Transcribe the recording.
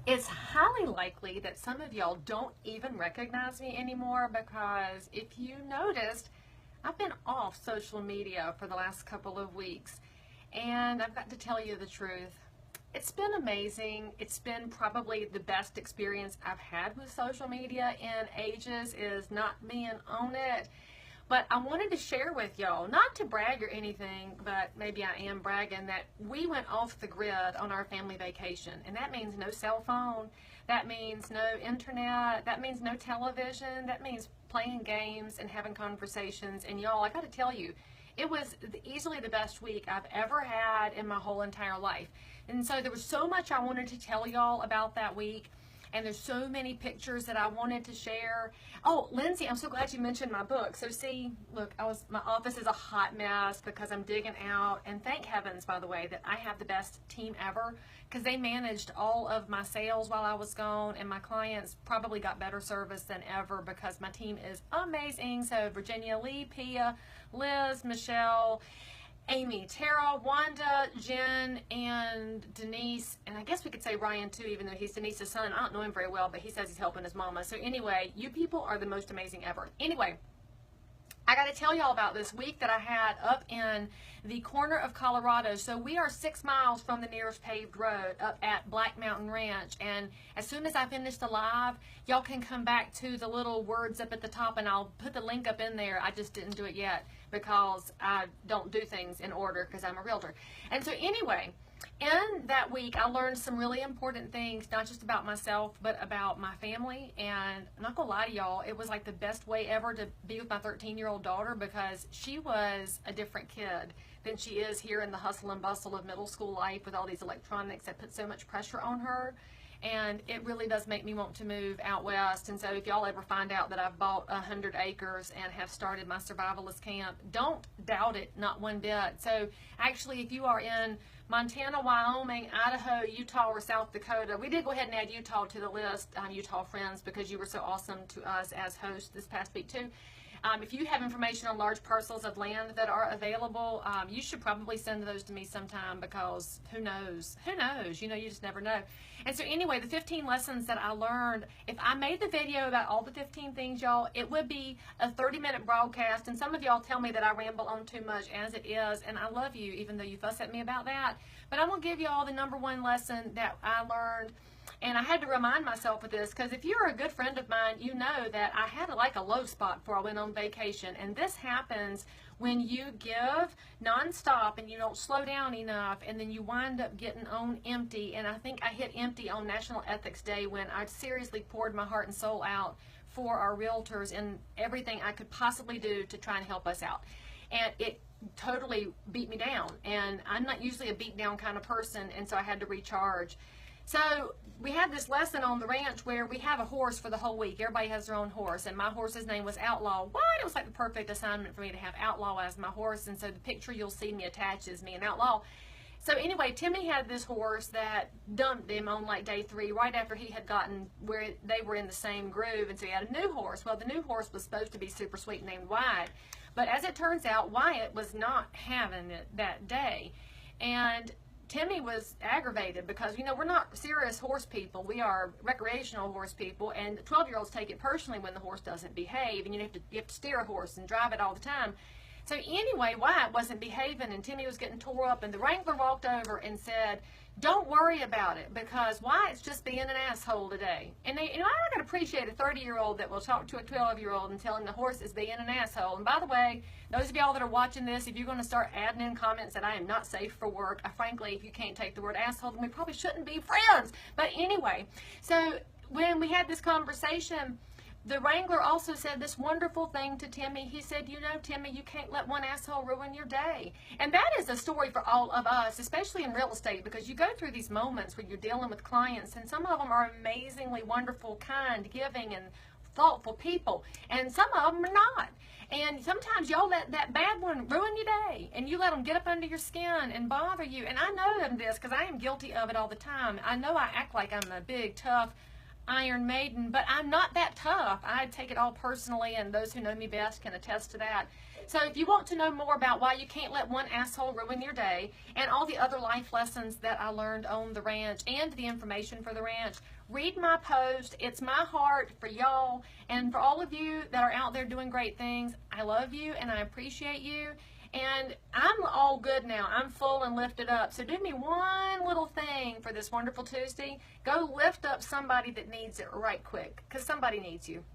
It's highly likely that some of y'all don't even recognize me anymore, because if you noticed, I've been off social media for the last couple of weeks, and I've got to tell you the truth. It's been amazing. It's been probably the best experience I've had with social media in ages, is not being on it. But I wanted to share with y'all, not to brag or anything, but maybe I am bragging, that we went off the grid on our family vacation. And that means no cell phone, that means no internet, that means no television, that means playing games and having conversations. And y'all, I gotta tell you, it was easily the best week I've ever had in my whole entire life. And so there was so much I wanted to tell y'all about that week. And there's so many pictures that I wanted to share. Oh, Lindsay, I'm so glad you mentioned my book. So see, look, my office is a hot mess because I'm digging out. And thank heavens, by the way, that I have the best team ever, because they managed all of my sales while I was gone, and my clients probably got better service than ever because my team is amazing. So Virginia, Leigh, Pia, Liz, Michelle, Amy, Tara, Wanda, Jen, and Denise, and I guess we could say Ryan too, even though he's Denise's son. I don't know him very well, but he says he's helping his mama. So anyway, you people are the most amazing ever. Anyway, I got to tell y'all about this week that I had up in the corner of Colorado. So we are 6 miles from the nearest paved road up at Black Mountain Ranch. And as soon as I finish the live, y'all can come back to the little words up at the top, and I'll put the link up in there. I just didn't do it yet because I don't do things in order because I'm a realtor. And so anyway, in that week, I learned some really important things, not just about myself, but about my family. And I'm not gonna lie to y'all, it was like the best way ever to be with my 13-year-old daughter, because she was a different kid than she is here in the hustle and bustle of middle school life with all these electronics that put so much pressure on her. And it really does make me want to move out west. And so if y'all ever find out that I've bought 100 acres and have started my survivalist camp, don't doubt it, not one bit. So actually, if you are in Montana, Wyoming, Idaho, Utah, or South Dakota, we did go ahead and add Utah to the list, Utah friends, because you were so awesome to us as hosts this past week too. If you have information on large parcels of land that are available, you should probably send those to me sometime, because who knows? Who knows? You know, you just never know. And so anyway, the 15 lessons that I learned, if I made the video about all the 15 things, y'all, it would be a 30-minute broadcast. And some of y'all tell me that I ramble on too much, as it is, and I love you, even though you fuss at me about that. But I'm going to give y'all the #1 lesson that I learned. And I had to remind myself of this, because if you're a good friend of mine, you know that I had like a low spot before I went on vacation. And this happens when you give nonstop and you don't slow down enough, and then you wind up getting on empty. And I think I hit empty on National Ethics Day, when I seriously poured my heart and soul out for our realtors and everything I could possibly do to try and help us out. And it totally beat me down. And I'm not usually a beat down kind of person, and so I had to recharge. So we had this lesson on the ranch where we have a horse for the whole week. Everybody has their own horse, and my horse's name was Outlaw. What? It was like the perfect assignment for me to have Outlaw as my horse, and so the picture you'll see me attach is me and Outlaw. So anyway, Timmy had this horse that dumped him on like day 3, right after he had gotten where they were in the same groove, and so he had a new horse. Well, the new horse was supposed to be super sweet, named Wyatt, but as it turns out, Wyatt was not having it that day. And Timmy was aggravated because, you know, we're not serious horse people. We are recreational horse people, and 12-year-olds take it personally when the horse doesn't behave, and you have to steer a horse and drive it all the time. So anyway, Wyatt wasn't behaving, and Timmy was getting tore up, and the wrangler walked over and said, "Don't worry about it, because Wyatt's just being an asshole today." And they, you know, I can appreciate a 30-year-old that will talk to a 12-year-old and tell him the horse is being an asshole. And by the way, those of y'all that are watching this, if you're going to start adding in comments that I am not safe for work, frankly, if you can't take the word asshole, then we probably shouldn't be friends. But anyway, so when we had this conversation, the wrangler also said this wonderful thing to Timmy. He said, "You know, Timmy, you can't let one asshole ruin your day." And that is a story for all of us, especially in real estate, because you go through these moments where you're dealing with clients, and some of them are amazingly wonderful, kind, giving, and thoughtful people, and some of them are not. And sometimes y'all let that bad one ruin your day, and you let them get up under your skin and bother you. And I know this because I am guilty of it all the time. I know I act like I'm a big, tough, Iron Maiden, but I'm not that tough. I take it all personally, and those who know me best can attest to that. So if you want to know more about why you can't let one asshole ruin your day, and all the other life lessons that I learned on the ranch, and the information for the ranch, read my post. It's my heart for y'all, and for all of you that are out there doing great things. I love you, and I appreciate you. And I'm all good now. I'm full and lifted up. So do me one little thing for this wonderful Tuesday. Go lift up somebody that needs it right quick, because somebody needs you.